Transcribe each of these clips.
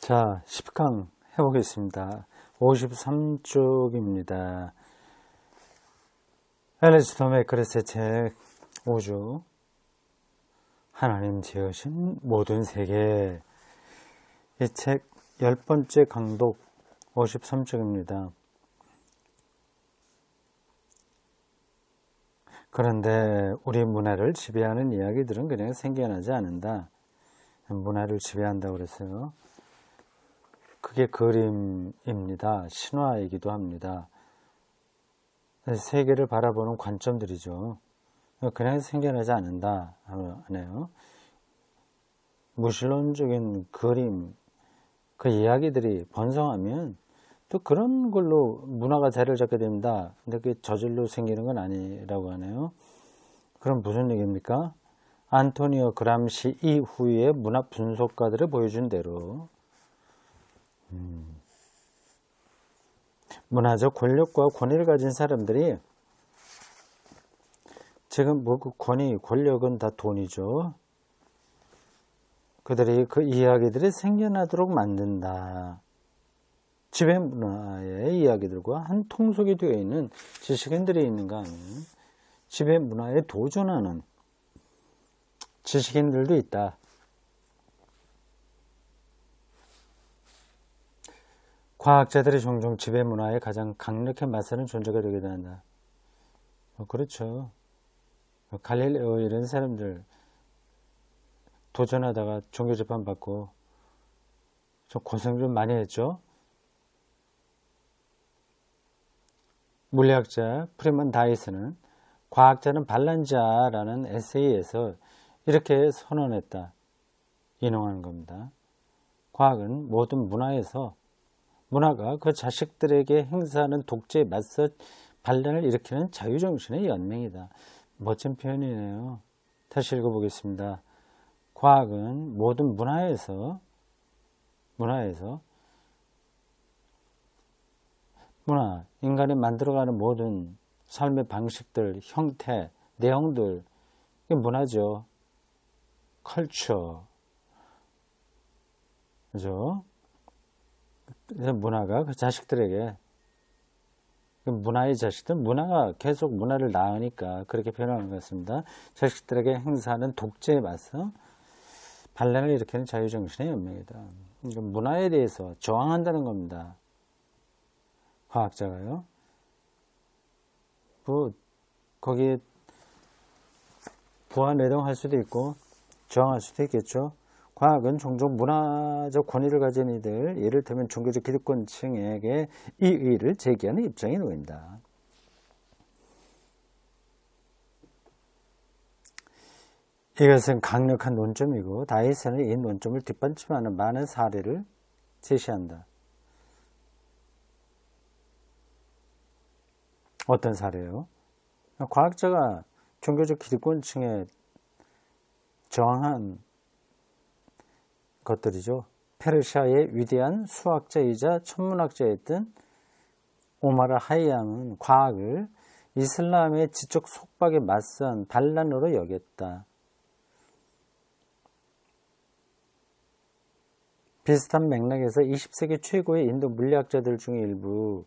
자, 10강 해보겠습니다. 53쪽입니다. 앨리스 도메크레스의 책 5주 하나님 지으신 모든 세계, 이 책 10번째 강독 53쪽입니다. 그런데 우리 문화를 지배하는 이야기들은 그냥 생겨나지 않는다. 문화를 지배한다고 그랬어요. 그게 그림입니다. 신화이기도 합니다. 세계를 바라보는 관점들이죠. 그냥 생겨나지 않는다 하네요. 무신론적인 그림, 그 이야기들이 번성하면 또 그런 걸로 문화가 자리를 잡게 됩니다. 근데 그게 저절로 생기는 건 아니라고 하네요. 그럼 무슨 얘기입니까? 안토니오 그람시 이후의 문화 분석가들을 보여준 대로 문화적 권력과 권위를 가진 사람들이, 지금 뭐 그 권력은 다 돈이죠. 그들이 그 이야기들이 생겨나도록 만든다. 지배 문화의 이야기들과 한 통속이 되어 있는 지식인들이 있는가 하면 지배 문화에 도전하는 지식인들도 있다. 과학자들이 종종 지배 문화에 가장 강력히 맞서는 존재가 되게 된다. 그렇죠. 갈릴레오 이런 사람들 도전하다가 종교재판 받고 좀 고생 좀 많이 했죠. 물리학자 프리먼 다이스는 과학자는 반란자라는 에세이에서 이렇게 선언했다. 인용하는 겁니다. 과학은 모든 문화가 그 자식들에게 행사하는 독재에 맞서 반란을 일으키는 자유정신의 연맹이다. 멋진 표현이네요. 다시 읽어보겠습니다. 과학은 모든 문화, 인간이 만들어가는 모든 삶의 방식들, 형태, 내용들, 이게 문화죠. 컬처. 그죠? 그래서 문화가 그 자식들에게, 문화의 자식들, 문화가 계속 문화를 낳으니까 그렇게 표현하는 것 같습니다. 자식들에게 행사하는 독재에 맞서 반란을 일으키는 자유정신의 연맹이다. 문화에 대해서 저항한다는 겁니다. 과학자가요. 거기에 보완 내동할 수도 있고 저항할 수도 있겠죠. 과학은 종종 문화적 권위를 가진 이들, 예를 들면 종교적 기득권층에게 이 의의를 제기하는 입장에 놓인다. 이것은 강력한 논점이고 다이슨은 이 논점을 뒷받침하는 많은 사례를 제시한다. 어떤 사례요? 과학자가 종교적 기득권층에 저항한 것들이죠. 페르시아의 위대한 수학자이자 천문학자였던 오마르 하이암은 과학을 이슬람의 지적 속박에 맞선 반란으로 여겼다. 비슷한 맥락에서 20세기 최고의 인도 물리학자들 중에 일부,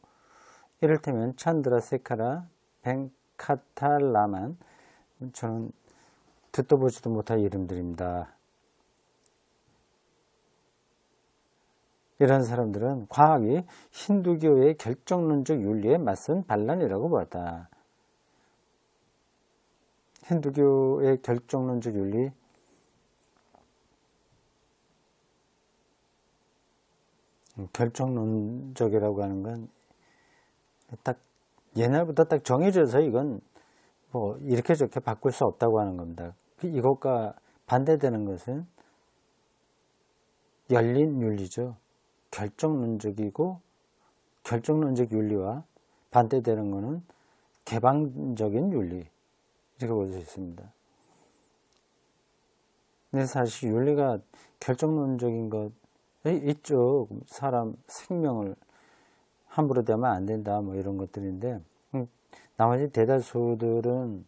이를테면 찬드라 세카라, 벤카탈라만, 저는 듣도 보지도 못할 이름들입니다. 이런 사람들은 과학이 힌두교의 결정론적 윤리에 맞선 반란이라고 보았다. 힌두교의 결정론적 윤리, 결정론적이라고 하는 건 딱 옛날부터 딱 정해져서 이건 뭐 이렇게 저렇게 바꿀 수 없다고 하는 겁니다. 이것과 반대되는 것은 열린 윤리죠. 결정론적이고 결정론적 윤리와 반대되는 것은 개방적인 윤리, 이렇게 볼 수 있습니다. 근데 사실 윤리가 결정론적인 것 있죠. 사람 생명을 함부로 대하면 안 된다, 뭐 이런 것들인데, 나머지 대다수들은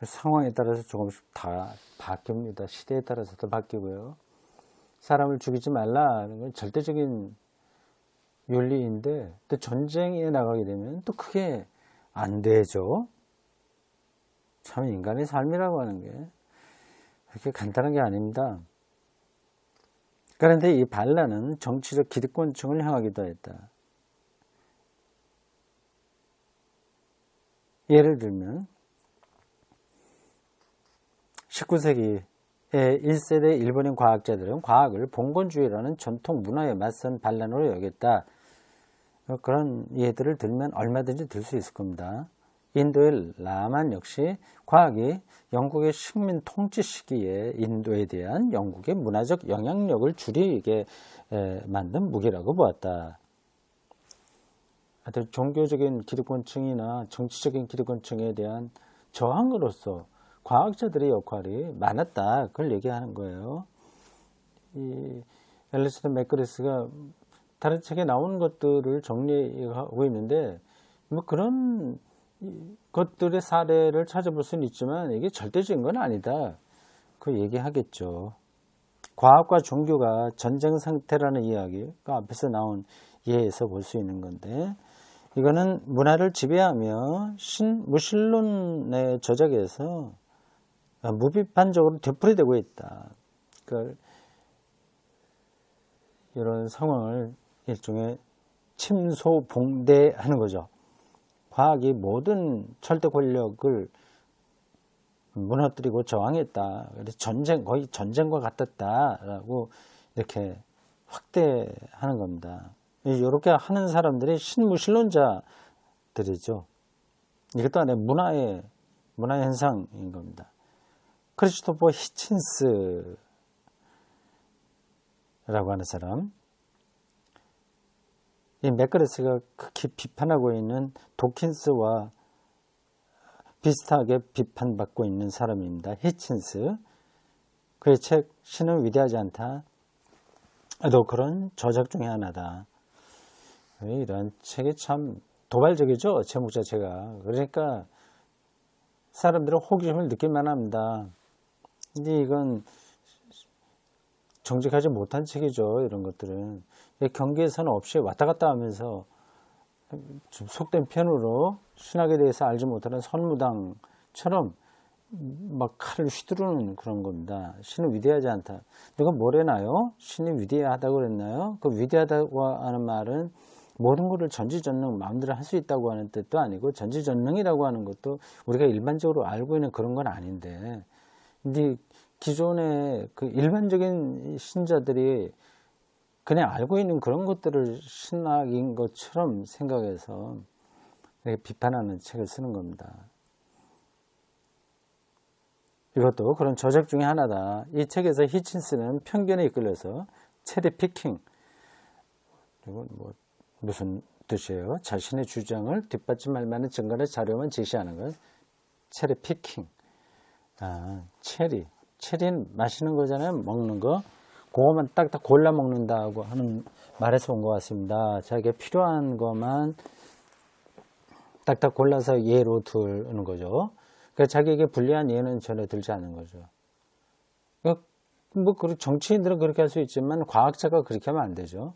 상황에 따라서 조금씩 다 바뀝니다. 시대에 따라서도 바뀌고요. 사람을 죽이지 말라는 건 절대적인 윤리인데 또 전쟁에 나가게 되면 또 그게 안 되죠. 참 인간의 삶이라고 하는 게 그렇게 간단한 게 아닙니다. 그런데 이 반란은 정치적 기득권층을 향하기도 했다. 예를 들면 19세기에 1세대 일본인 과학자들은 과학을 봉건주의라는 전통 문화에 맞선 반란으로 여겼다. 그런 예들을 들면 얼마든지 들 수 있을 겁니다. 인도의 라만 역시 과학이 영국의 식민 통치 시기에 인도에 대한 영국의 문화적 영향력을 줄이게 만든 무기라고 보았다. 하여튼 종교적인 기득권층이나 정치적인 기득권층에 대한 저항으로서 과학자들의 역할이 많았다. 그걸 얘기하는 거예요. 이 엘리스더 맥그리스가 다른 책에 나오는 것들을 정리하고 있는데 뭐 그런 것들의 사례를 찾아볼 수는 있지만 이게 절대적인 건 아니다. 그 얘기하겠죠. 과학과 종교가 전쟁 상태라는 이야기가 앞에서 나온 예에서 볼 수 있는 건데 이거는 문화를 지배하며 무신론의 저작에서 무비판적으로 되풀이되고 있다. 그러니까 이런 상황을 일종의 침소봉대하는 거죠. 과학이 모든 절대 권력을 무너뜨리고 저항했다. 그래서 거의 전쟁과 같았다라고 이렇게 확대하는 겁니다. 이렇게 하는 사람들이 신무신론자들이죠. 이것도 하나의 문화 현상인 겁니다. 크리스토퍼 히친스라고 하는 사람, 이 맥그레스가 극히 비판하고 있는 도킨스와 비슷하게 비판받고 있는 사람입니다. 히친스. 그의 책 신은 위대하지 않다. 또 그런 저작 중에 하나다. 이런 책이 참 도발적이죠. 제목 자체가. 그러니까 사람들은 호기심을 느낄만 합니다. 근데 이건 정직하지 못한 책이죠. 이런 것들은. 경계선 없이 왔다 갔다 하면서 좀 속된 편으로 신학에 대해서 알지 못하는 선무당처럼 막 칼을 휘두르는 그런 겁니다. 신은 위대하지 않다. 누가 뭘 해나요? 신이 위대하다고 그랬나요? 그 위대하다고 하는 말은 모든 것을 전지전능 마음대로 할 수 있다고 하는 뜻도 아니고 전지전능이라고 하는 것도 우리가 일반적으로 알고 있는 그런 건 아닌데 근데 기존의 그 일반적인 신자들이 그냥 알고 있는 그런 것들을 신학인 것처럼 생각해서 비판하는 책을 쓰는 겁니다. 이것도 그런 저작 중에 하나다. 이 책에서 히친스는 편견에 이끌려서 체리 피킹, 이건 뭐 무슨 뜻이에요? 자신의 주장을 뒷받침할 만한 증거나 자료만 제시하는 것. 체리 피킹. 체리는 마시는 거잖아요. 먹는 거. 그거만 딱딱 골라 먹는다고 하는 말에서 온 것 같습니다. 자기가 필요한 것만 딱딱 골라서 예로 두는 거죠. 그러니까 자기에게 불리한 예는 전혀 들지 않는 거죠. 뭐 정치인들은 그렇게 할 수 있지만 과학자가 그렇게 하면 안 되죠.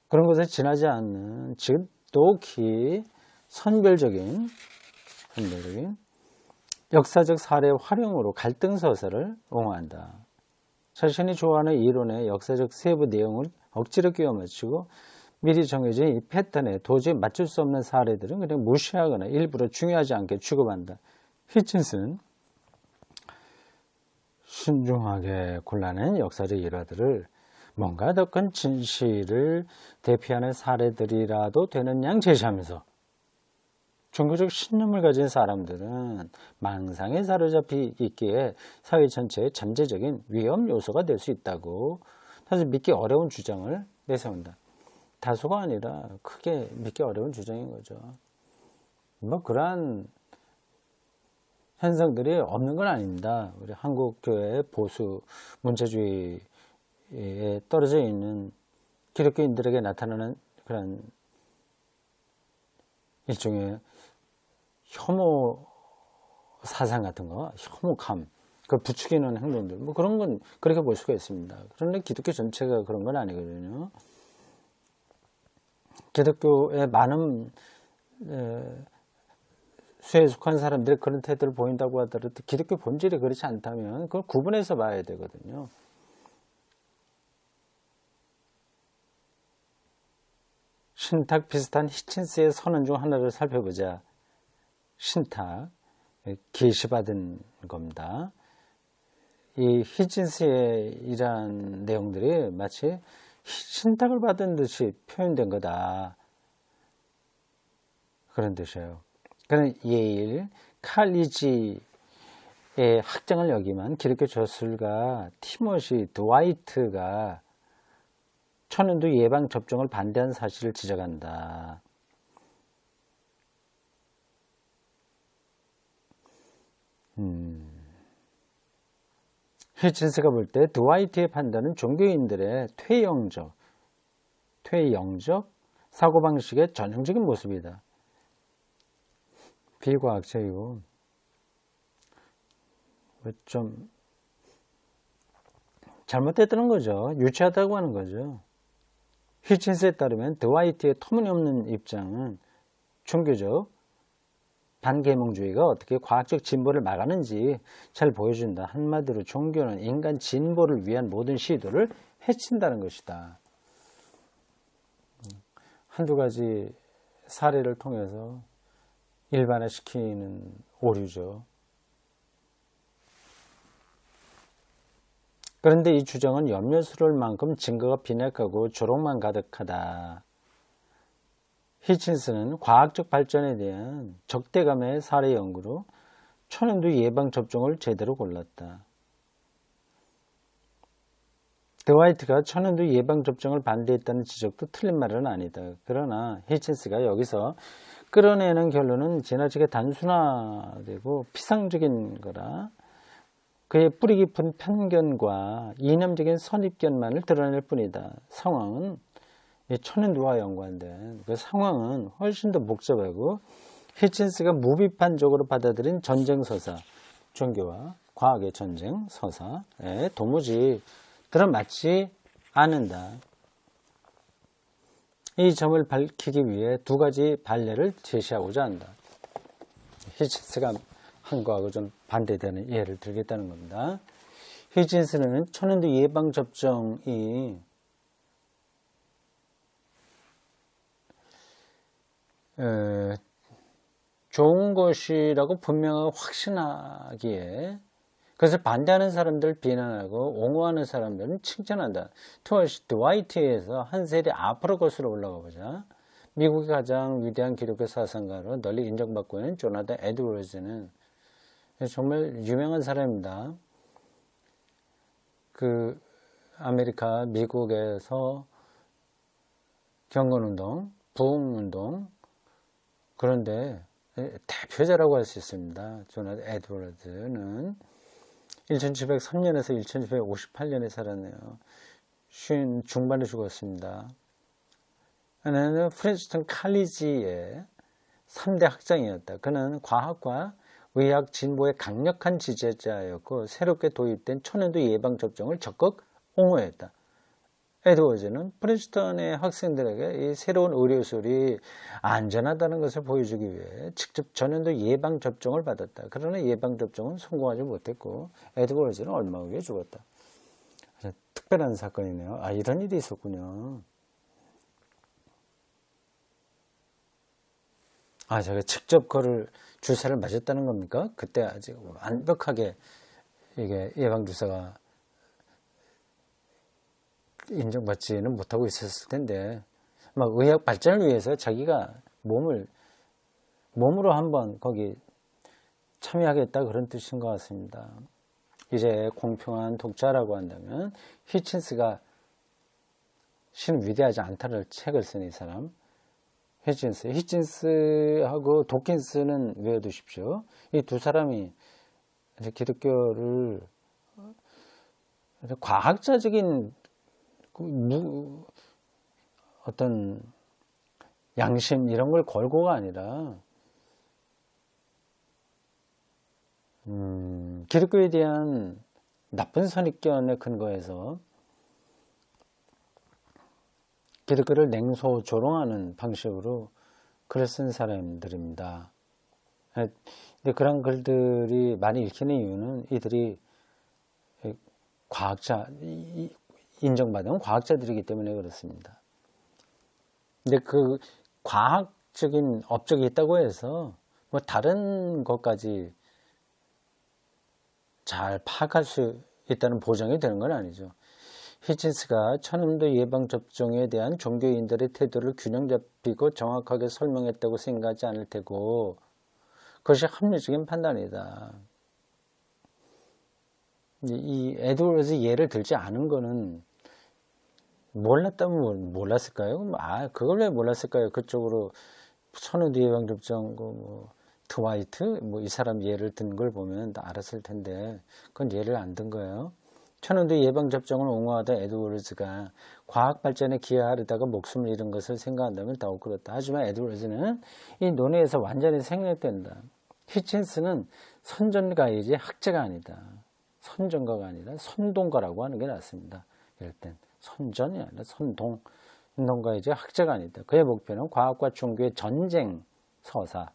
그런 것에 지나지 않는 지독히 선별적인 역사적 사례 활용으로 갈등 서사를 옹호한다. 자신이 좋아하는 이론의 역사적 세부 내용을 억지로 끼워 맞추고 미리 정해진 이 패턴에 도저히 맞출 수 없는 사례들은 그냥 무시하거나 일부러 중요하지 않게 취급한다. 히친스는 신중하게 골라낸 역사적 일화들을 뭔가 더 큰 진실을 대표하는 사례들이라도 되는 양 제시하면서 종교적 신념을 가진 사람들은 망상에 사로잡히 있기에 사회 전체의 잠재적인 위험 요소가 될 수 있다고 사실 믿기 어려운 주장을 내세운다. 다수가 아니라 크게 믿기 어려운 주장인 거죠. 뭐 그러한 현상들이 없는 건 아닙니다. 우리 한국 교회의 보수 문체주의에 떨어져 있는 기독교인들에게 나타나는 그런 일종의 혐오 사상 같은 거, 혐오감 그 부추기는 행동들, 뭐 그런 건 그렇게 볼 수가 있습니다. 그런데 기독교 전체가 그런 건 아니거든요. 기독교의 많은 수에 속한 사람들이 그런 태도를 보인다고 하더라도 기독교 본질이 그렇지 않다면 그걸 구분해서 봐야 되거든요. 신탁 비슷한 히친스의 선언 중 하나를 살펴보자. 신탁, 계시받은 겁니다. 이 히친스의 이러한 내용들이 마치 신탁을 받은 듯이 표현된 거다. 그런 뜻이에요. 그는 예일, 칼리지의 학장을 여기만 기독교 저술가 티모시 드와이트가 천연두 예방 접종을 반대한 사실을 지적한다. 히친스가 볼 때 드와이트의 판단은 종교인들의 퇴영적 사고방식의 전형적인 모습이다. 비과학적이고 좀 잘못됐다는 거죠. 유치하다고 하는 거죠. 히친스에 따르면 드와이트의 터무니없는 입장은 종교적 반계몽주의가 어떻게 과학적 진보를 막았는지 잘 보여준다. 한마디로 종교는 인간 진보를 위한 모든 시도를 해친다는 것이다. 한두 가지 사례를 통해서 일반화시키는 오류죠. 그런데 이 주장은 염려스러울 만큼 증거가 빈약하고 조롱만 가득하다. 히친스는 과학적 발전에 대한 적대감의 사례 연구로 천연두 예방접종을 제대로 골랐다. 드와이트가 천연두 예방접종을 반대했다는 지적도 틀린 말은 아니다. 그러나 히친스가 여기서 끌어내는 결론은 지나치게 단순화되고 피상적인 거라 그의 뿌리 깊은 편견과 이념적인 선입견만을 드러낼 뿐이다. 상황은 천연두와 연관된 그 상황은 훨씬 더 복잡하고 히친스가 무비판적으로 받아들인 전쟁서사, 종교와 과학의 전쟁 서사에 도무지 들어맞지 않는다. 이 점을 밝히기 위해 두 가지 반례를 제시하고자 한다. 히친스가 한 거하고 좀 반대되는 예를 들겠다는 겁니다. 히친스는 천연두 예방접종이 좋은 것이라고 분명하게 확신하기에 그래서 반대하는 사람들을 비난하고 옹호하는 사람들은 칭찬한다. 투어시 드와이트에서 한 세대 앞으로 거슬러 올라가 보자. 미국의 가장 위대한 기독교 사상가로 널리 인정받고 있는 조나단 에드워즈는 정말 유명한 사람입니다. 그 아메리카 미국에서 경건운동, 부흥운동 그런데 대표자라고 할 수 있습니다. 조나단 에드워즈는 1703년에서 1758년에 살았네요. 50 중반에 죽었습니다. 그는 프린스턴 칼리지의 3대 학장이었다. 그는 과학과 의학 진보의 강력한 지지자였고 새롭게 도입된 천연두 예방접종을 적극 옹호했다. 에드워즈는 프린스턴의 학생들에게 이 새로운 의료술이 안전하다는 것을 보여주기 위해 직접 전염도 예방접종을 받았다. 그러나 예방접종은 성공하지 못했고 에드워즈는 얼마 후에 죽었다. 특별한 사건이네요. 아, 이런 일이 있었군요. 아, 제가 직접 그를 주사를 맞았다는 겁니까? 그때 아직 완벽하게 이게 예방주사가 인정받지는 못하고 있었을 텐데, 막 의학 발전을 위해서 자기가 몸으로 한번 거기 참여하겠다 그런 뜻인 것 같습니다. 이제 공평한 독자라고 한다면 히친스가 신은 위대하지 않다는 책을 쓴 이 사람 히친스하고 도킨스는 외워두십시오. 이 두 사람이 기독교를 과학자적인 어떤 양심 이런 걸 걸고가 아니라 기독교에 대한 나쁜 선입견에 근거해서 기독교를 냉소조롱하는 방식으로 글을 쓴 사람들입니다. 근데 그런 글들이 많이 읽히는 이유는 이들이 과학자, 인정받은 과학자들이기 때문에 그렇습니다. 근데 그 과학적인 업적이 있다고 해서 뭐 다른 것까지 잘 파악할 수 있다는 보장이 되는 건 아니죠. 히친스가 천음도 예방접종에 대한 종교인들의 태도를 균형 잡히고 정확하게 설명했다고 생각하지 않을 테고 그것이 합리적인 판단이다. 이 에드워즈 예를 들지 않은 거는 몰랐다면 몰랐을까요? 그걸 왜 몰랐을까요? 그쪽으로 천음도 예방접종, 뭐 트와이트, 뭐 이 사람 예를 든 걸 보면 다 알았을 텐데 그건 예를 안 든 거예요. 천연두 예방접종을 옹호하던 에드워즈가 과학 발전에 기여하려다가 목숨을 잃은 것을 생각한다면 더욱 그렇다. 하지만 에드워즈는 이 논의에서 완전히 생략된다. 히친스는 선전가이지 학자가 아니다. 선전가가 아니라 선동가라고 하는 게 낫습니다. 이럴 땐 선전이 아니라 선동가이지 학자가 아니다. 그의 목표는 과학과 종교의 전쟁 서사,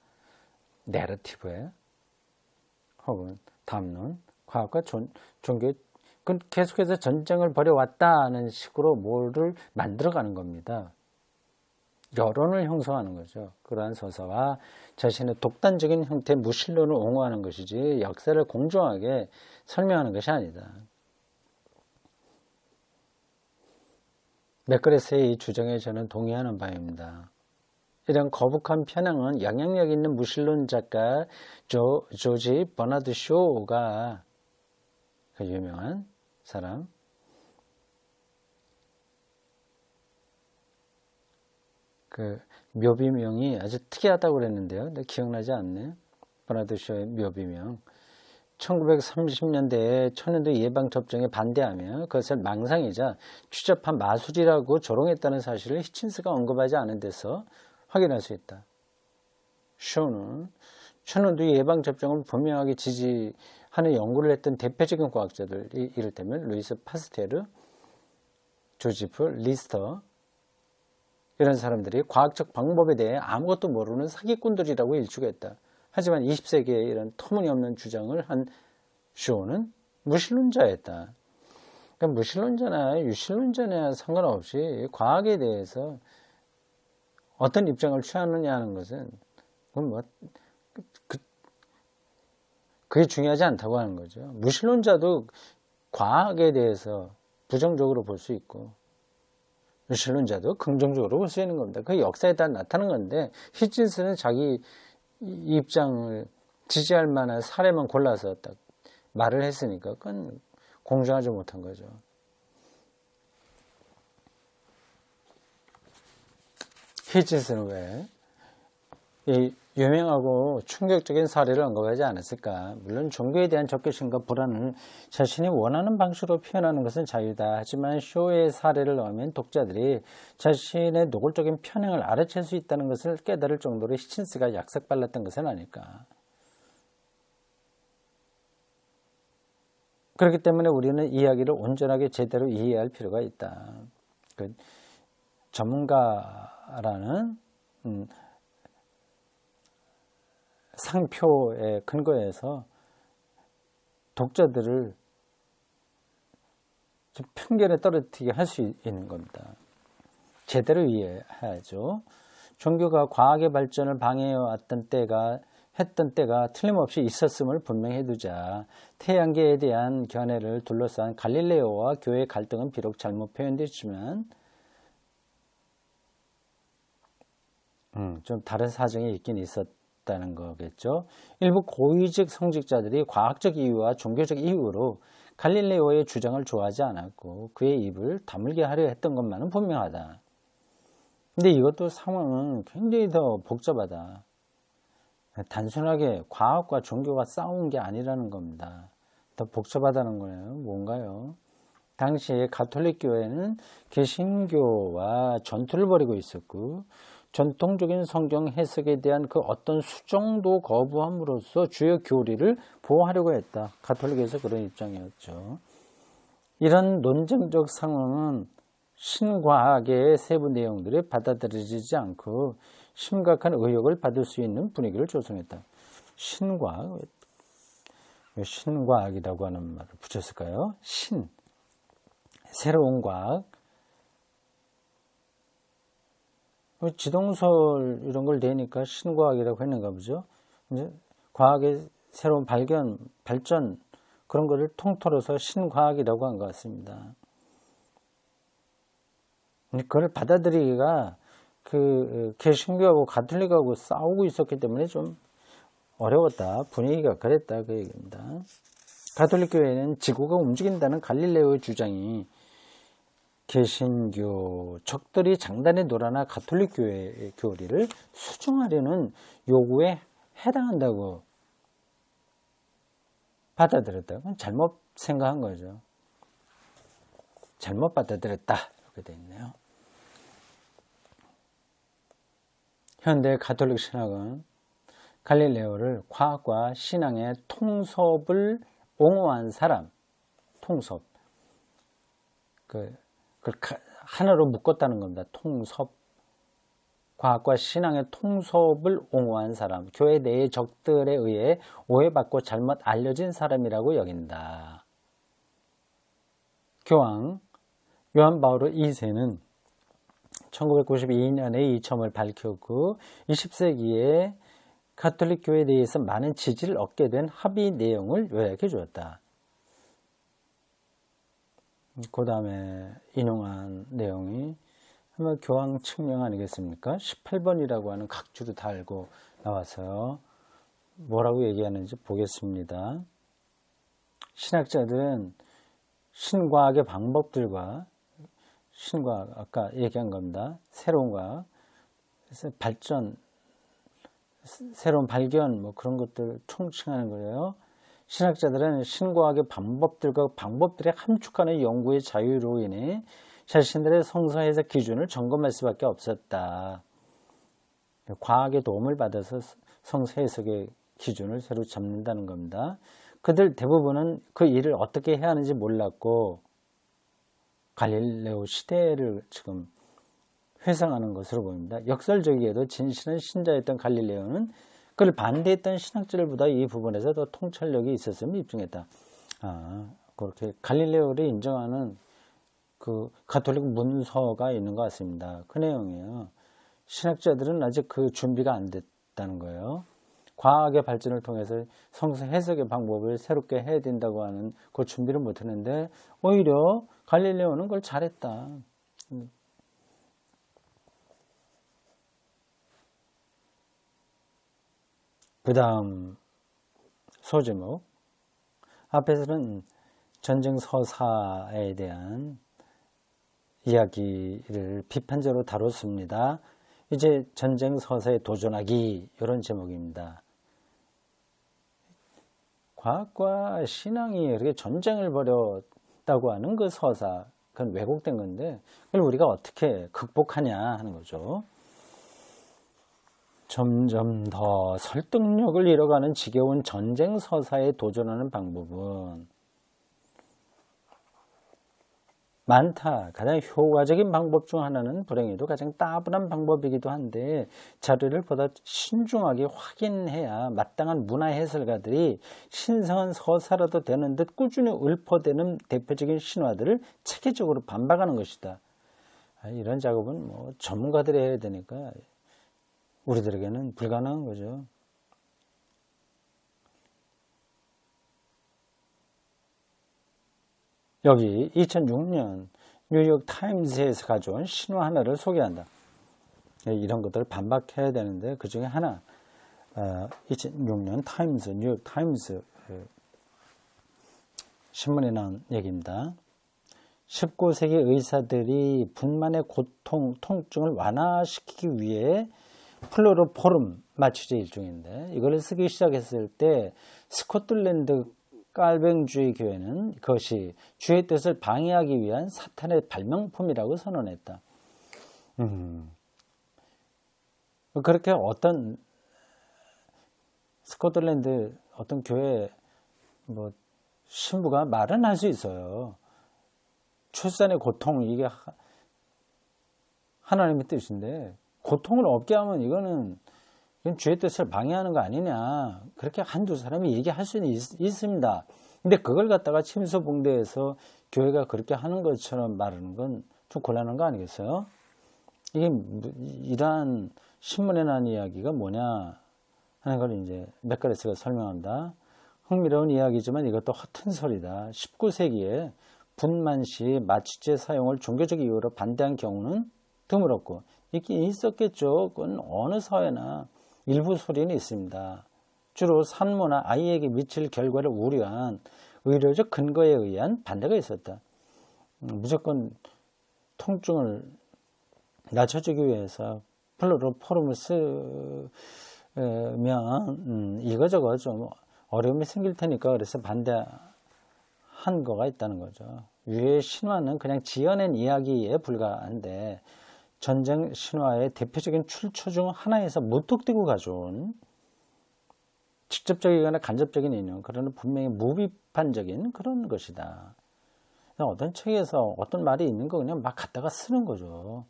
내러티브에 혹은 담론, 과학과 종교의 계속해서 전쟁을 벌여왔다는 식으로 뭐를 만들어가는 겁니다. 여론을 형성하는 거죠. 그러한 서사와 자신의 독단적인 형태의 무신론을 옹호하는 것이지 역사를 공정하게 설명하는 것이 아니다. 맥그레스의 이 주장에 저는 동의하는 바입니다. 이런 거북한 편향은 영향력 있는 무신론 작가 조지 버나드 쇼가 그 유명한 사람, 그 묘비명이 아주 특이하다고 그랬는데요. 근데 기억나지 않네. 버나드 쇼의 묘비명. 1930년대에 천연두 예방접종에 반대하며 그것을 망상이자 추접한 마술이라고 조롱했다는 사실을 히친스가 언급하지 않은 데서 확인할 수 있다. 쇼는 천연두 예방접종을 분명하게 지지하는 연구를 했던 대표적인 과학자들이 이를테면 루이스 파스테르, 조지프 리스터 이런 사람들이 과학적 방법에 대해 아무것도 모르는 사기꾼들이라고 일축했다. 하지만 20세기에 이런 터무니없는 주장을 한 쇼는 무신론자였다. 그러니까 무신론자나 유신론자나 상관없이 과학에 대해서 어떤 입장을 취하느냐 하는 것은 그게 중요하지 않다고 하는 거죠. 무신론자도 과학에 대해서 부정적으로 볼 수 있고 유신론자도 긍정적으로 볼 수 있는 겁니다. 그 역사에 따라 나타나는 건데 히친스는 자기 입장을 지지할 만한 사례만 골라서 딱 말을 했으니까 그건 공정하지 못한 거죠. 히친스는 왜 이 유명하고 충격적인 사례를 언급하지 않았을까? 물론 종교에 대한 적개심과 불안을 자신이 원하는 방식으로 표현하는 것은 자유다. 하지만 쇼의 사례를 넣으면 독자들이 자신의 노골적인 편향을 알아챌 수 있다는 것을 깨달을 정도로 히친스가 약삭발랐던 것은 아닐까? 그렇기 때문에 우리는 이야기를 온전하게 제대로 이해할 필요가 있다. 그 전문가라는 상표에 근거해서 독자들을 좀 편견에 떨어뜨리게 할 수 있는 겁니다. 제대로 이해해야죠. 종교가 과학의 발전을 방해해왔던 때가 틀림없이 있었음을 분명히 해두자. 태양계에 대한 견해를 둘러싼 갈릴레오와 교회의 갈등은 비록 잘못 표현됐지만 좀 다른 사정이 있긴 있었다는 거겠죠. 일부 고위직 성직자들이 과학적 이유와 종교적 이유로 갈릴레오의 주장을 좋아하지 않았고 그의 입을 다물게 하려 했던 것만은 분명하다. 근데 이것도 상황은 굉장히 더 복잡하다. 단순하게 과학과 종교가 싸운 게 아니라는 겁니다. 더 복잡하다는 거예요. 뭔가요? 당시에 가톨릭 교회는 개신교와 전투를 벌이고 있었고 전통적인 성경 해석에 대한 그 어떤 수정도 거부함으로써 주요 교리를 보호하려고 했다. 가톨릭에서 그런 입장이었죠. 이런 논쟁적 상황은 신과학의 세부 내용들이 받아들여지지 않고 심각한 의혹을 받을 수 있는 분위기를 조성했다. 신과학, 왜 신과학이라고 하는 말을 붙였을까요? 새로운 과학, 지동설 이런 걸 내니까 신과학이라고 했는가 보죠. 이제 과학의 새로운 발견, 발전 그런 거를 통틀어서 신과학이라고 한 것 같습니다. 그걸 받아들이기가 그 개신교하고 가톨릭하고 싸우고 있었기 때문에 좀 어려웠다. 분위기가 그랬다. 그 얘기입니다. 가톨릭 교회는 지구가 움직인다는 갈릴레오의 주장이 개신교 적들이 장단에 놀아나 가톨릭 교회의 교리를 수정하려는 요구에 해당한다고 받아들였다. 그건 잘못 생각한 거죠. 잘못 받아들였다. 이렇게 되어 있네요. 현대 가톨릭 신학은 갈릴레오를 과학과 신앙의 통섭을 옹호한 사람, 통섭. 그걸 하나로 묶었다는 겁니다. 통섭. 과학과 신앙의 통섭을 옹호한 사람, 교회 내의 적들에 의해 오해받고 잘못 알려진 사람이라고 여긴다. 교황 요한 바오로 2세는 1992년에 이점을 밝혔고 20세기에 가톨릭 교회에 대해서 많은 지지를 얻게 된 합의 내용을 요약해 주었다. 그 다음에 인용한 내용이 아마 교황 측명 아니겠습니까? 18번이라고 하는 각주를 달고 나와서 뭐라고 얘기하는지 보겠습니다. 신학자들은 신과학의 방법들과 신과학, 아까 얘기한 겁니다. 새로운 과학, 발전, 새로운 발견, 뭐 그런 것들을 총칭하는 거예요. 신학자들은 신과학의 방법들과 방법들의 함축하는 연구의 자유로 인해 자신들의 성서 해석 기준을 점검할 수밖에 없었다. 과학의 도움을 받아서 성서 해석의 기준을 새로 잡는다는 겁니다. 그들 대부분은 그 일을 어떻게 해야 하는지 몰랐고 갈릴레오 시대를 지금 회상하는 것으로 보입니다. 역설적이게도 진실한 신자였던 갈릴레오는 그를 반대했던 신학자들보다 이 부분에서 더 통찰력이 있었음을 입증했다. 그렇게 갈릴레오를 인정하는 그 가톨릭 문서가 있는 것 같습니다. 그 내용이에요. 신학자들은 아직 그 준비가 안 됐다는 거예요. 과학의 발전을 통해서 성서 해석의 방법을 새롭게 해야 된다고 하는 그 준비를 못 했는데 오히려 갈릴레오는 그걸 잘했다. 그 다음 소제목 앞에서는 전쟁 서사에 대한 이야기를 비판적으로 다뤘습니다. 이제 전쟁 서사에 도전하기 이런 제목입니다. 과학과 신앙이 이렇게 전쟁을 벌였다고 하는 그 서사, 그건 왜곡된 건데 그걸 우리가 어떻게 극복하냐 하는 거죠. 점점 더 설득력을 잃어가는 지겨운 전쟁 서사에 도전하는 방법은 많다. 가장 효과적인 방법 중 하나는 불행히도 가장 따분한 방법이기도 한데 자료를 보다 신중하게 확인해야 마땅한 문화 해설가들이 신성한 서사라도 되는 듯 꾸준히 읊어대는 대표적인 신화들을 체계적으로 반박하는 것이다. 이런 작업은 뭐 전문가들이 해야 되니까 우리들에게는 불가능한 거죠. 여기 2006년 뉴욕 타임스에서 가져온 신화 하나를 소개한다. 이런 것들을 반박해야 되는데 그 중에 하나 2006년 타임스, 뉴욕 타임스 신문에 나온 얘기입니다. 19세기 의사들이 분만의 고통, 통증을 완화시키기 위해 플로로포름 마취제 일종인데 이걸 쓰기 시작했을 때 스코틀랜드 깔뱅주의 교회는 그것이 주의 뜻을 방해하기 위한 사탄의 발명품이라고 선언했다. 그렇게 어떤 스코틀랜드 어떤 교회 뭐 신부가 말은 할 수 있어요. 출산의 고통, 이게 하나님의 뜻인데, 고통을 없게 하면 이건 주의 뜻을 방해하는 거 아니냐. 그렇게 한두 사람이 얘기할 수는 있습니다. 근데 그걸 갖다가 침소봉대해서 교회가 그렇게 하는 것처럼 말하는 건 좀 곤란한 거 아니겠어요? 이게 이러한 신문에 난 이야기가 뭐냐 하는 걸 이제 맥가레스가 설명한다. 흥미로운 이야기지만 이것도 허튼 소리다. 19세기에 분만 시 마취제 사용을 종교적 이유로 반대한 경우는 드물었고, 있긴 있었겠죠. 그건 어느 사회나 일부 소리는 있습니다. 주로 산모나 아이에게 미칠 결과를 우려한 의료적 근거에 의한 반대가 있었다. 무조건 통증을 낮춰주기 위해서 플로로포름을 쓰면 이거저거 좀 어려움이 생길 테니까 그래서 반대한 거가 있다는 거죠. 위의 신화는 그냥 지어낸 이야기에 불과한데 전쟁 신화의 대표적인 출처 중 하나에서 무턱대고 가져온 직접적이거나 간접적인 인용, 그러나 분명히 무비판적인 그런 것이다. 어떤 책에서 어떤 말이 있는 거 그냥 막 갖다가 쓰는 거죠.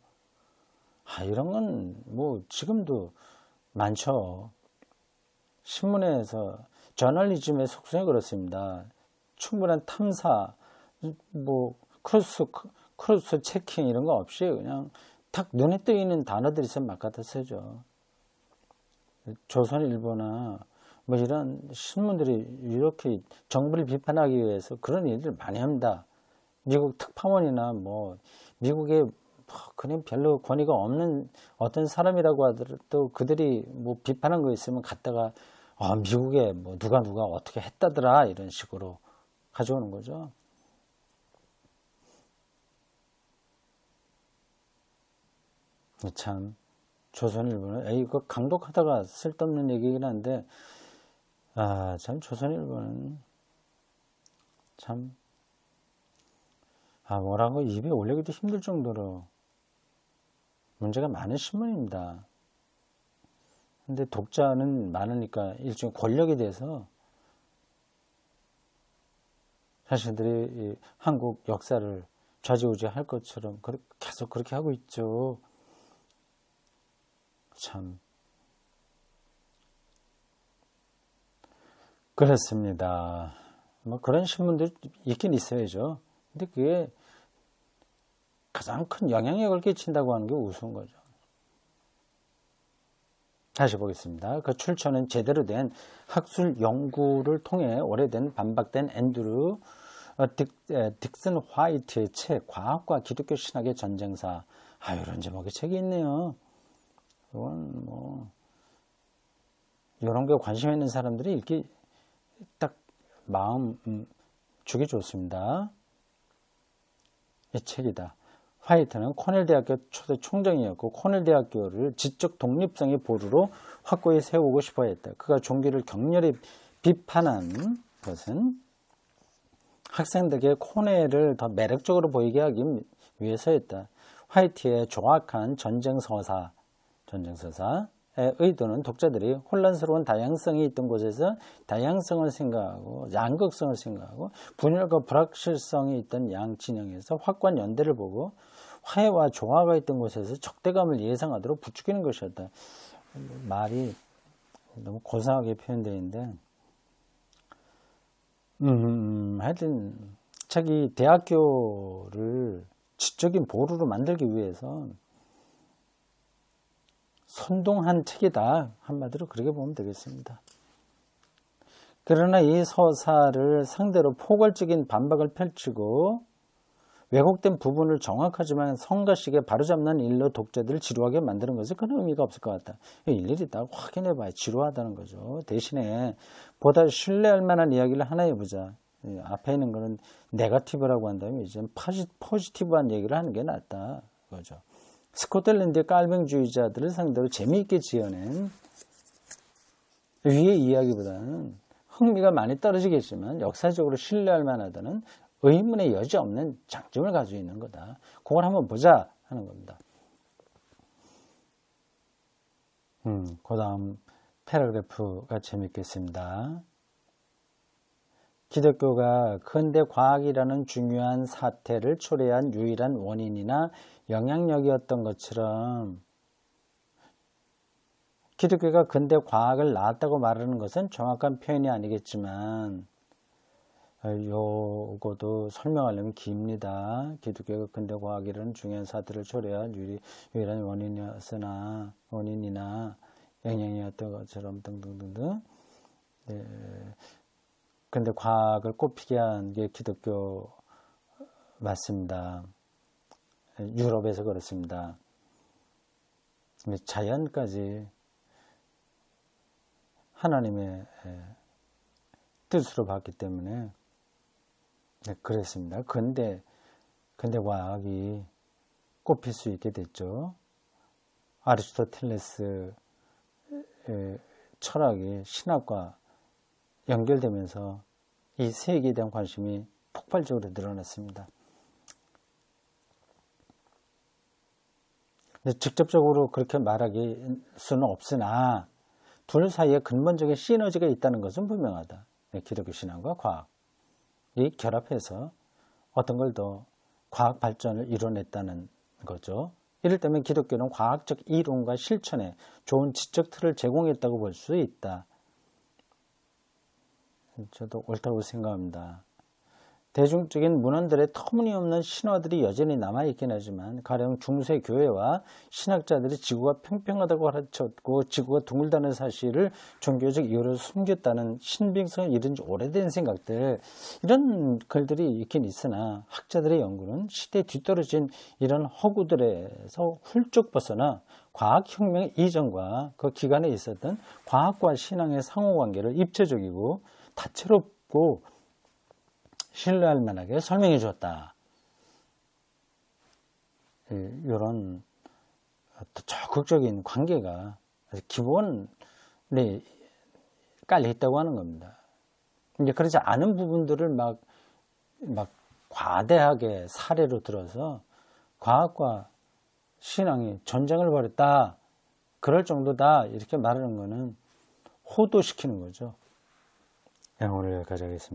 이런 건 뭐 지금도 많죠. 신문에서 저널리즘의 속성이 그렇습니다. 충분한 탐사, 뭐 크로스 체킹 이런 거 없이 그냥 딱 눈에 띄는 단어들이 있으면 막 갖다 쓰죠. 조선일보나 뭐 이런 신문들이 이렇게 정부를 비판하기 위해서 그런 일들을 많이 합니다. 미국 특파원이나 뭐 미국에 그냥 별로 권위가 없는 어떤 사람이라고 하더라도 그들이 뭐 비판한 거 있으면 갖다가 미국에 뭐 누가 어떻게 했다더라 이런 식으로 가져오는 거죠. 참 조선일보는 이거 강독하다가 쓸데없는 얘기긴 한데 참 조선일보는 참 뭐라고 입에 올리기도 힘들 정도로 문제가 많은 신문입니다. 근데 독자는 많으니까 일종의 권력이 돼서 자신들이 한국 역사를 좌지우지할 것처럼 계속 그렇게 하고 있죠. 참 그렇습니다. 뭐 그런 신문들 있긴 있어야죠. 근데 그게 가장 큰 영향력을 끼친다고 하는 게 우스운 거죠. 다시 보겠습니다. 그 출처는 제대로 된 학술 연구를 통해 오래된 반박된 앤드루 딕슨 화이트의 책 과학과 기독교 신학의 전쟁사. 이런 제목의 책이 있네요. 이건 뭐 이런 게 관심 있는 사람들이 읽기 딱 마음 주기 좋습니다. 이 책이다. 화이트는 코넬 대학교 초대 총장이었고 코넬 대학교를 지적 독립성의 보루로 확고히 세우고 싶어 했다. 그가 종교를 격렬히 비판한 것은 학생들에게 코넬을 더 매력적으로 보이게 하기 위해서였다. 화이트의 조악한 전쟁서사의 의도는 독자들이 혼란스러운 다양성이 있던 곳에서 다양성을 생각하고 양극성을 생각하고 분열과 불확실성이 있던 양 진영에서 확고한 연대를 보고 화해와 조화가 있던 곳에서 적대감을 예상하도록 부추기는 것이었다. 말이 너무 고상하게 표현되어 있는데 하여튼 자기 대학교를 지적인 보루로 만들기 위해서 선동한 책이다. 한마디로 그렇게 보면 되겠습니다. 그러나 이 서사를 상대로 포괄적인 반박을 펼치고 왜곡된 부분을 정확하지만 성가시게 바로잡는 일로 독자들을 지루하게 만드는 것은 그런 의미가 없을 것 같다. 일일이 다 확인해봐야 지루하다는 거죠. 대신에 보다 신뢰할 만한 이야기를 하나 해보자. 앞에 있는 거는 네거티브라고 한다면 이제 포지티브한 얘기를 하는 게 낫다. 그거죠. 스코틀랜드의 깔뱅주의자들을 상대로 재미있게 지어낸 위의 이야기보다는 흥미가 많이 떨어지겠지만 역사적으로 신뢰할 만하다는 의문의 여지 없는 장점을 가지고 있는 거다. 그걸 한번 보자 하는 겁니다. 그 다음 패러그래프가 재밌겠습니다. 기독교가 근대 과학이라는 중요한 사태를 초래한 유일한 원인이나 영향력이었던 것처럼 기독교가 근대 과학을 낳았다고 말하는 것은 정확한 표현이 아니겠지만 요거도 설명하려면 깁니다. 기독교가 근대 과학이라는 중요한 사태를 초래한 유일한 원인이나 영향이었던 것처럼 등등등등. 네. 근데 과학을 꼽히게 한 게 기독교 맞습니다. 유럽에서 그렇습니다. 자연까지 하나님의 뜻으로 봤기 때문에 그랬습니다. 근데 과학이 꼽힐 수 있게 됐죠. 아리스토텔레스의 철학이 신학과 연결되면서 이 세계에 대한 관심이 폭발적으로 늘어났습니다. 직접적으로 그렇게 말하기 수는 없으나 둘 사이에 근본적인 시너지가 있다는 것은 분명하다. 기독교 신앙과 과학이 결합해서 어떤 걸 더 과학 발전을 이뤄냈다는 거죠. 이를테면 기독교는 과학적 이론과 실천에 좋은 지적 틀을 제공했다고 볼 수 있다. 저도 옳다고 생각합니다. 대중적인 문헌들의 터무니없는 신화들이 여전히 남아있긴 하지만 가령 중세 교회와 신학자들이 지구가 평평하다고 가르쳤고 지구가 둥글다는 사실을 종교적 이유로 숨겼다는 신빙성을 잃은 지 오래된 생각들, 이런 글들이 있긴 있으나 학자들의 연구는 시대에 뒤떨어진 이런 허구들에서 훌쩍 벗어나 과학혁명 이전과 그 기간에 있었던 과학과 신앙의 상호관계를 입체적이고 다채롭고 신뢰할 만하게 설명해 주었다. 이런 적극적인 관계가 기본에 깔려 있다고 하는 겁니다. 이제 그렇지 않은 부분들을 막 과대하게 사례로 들어서 과학과 신앙이 전쟁을 벌였다, 그럴 정도다, 이렇게 말하는 거는 호도시키는 거죠. 오늘 여기까지 하겠습니다.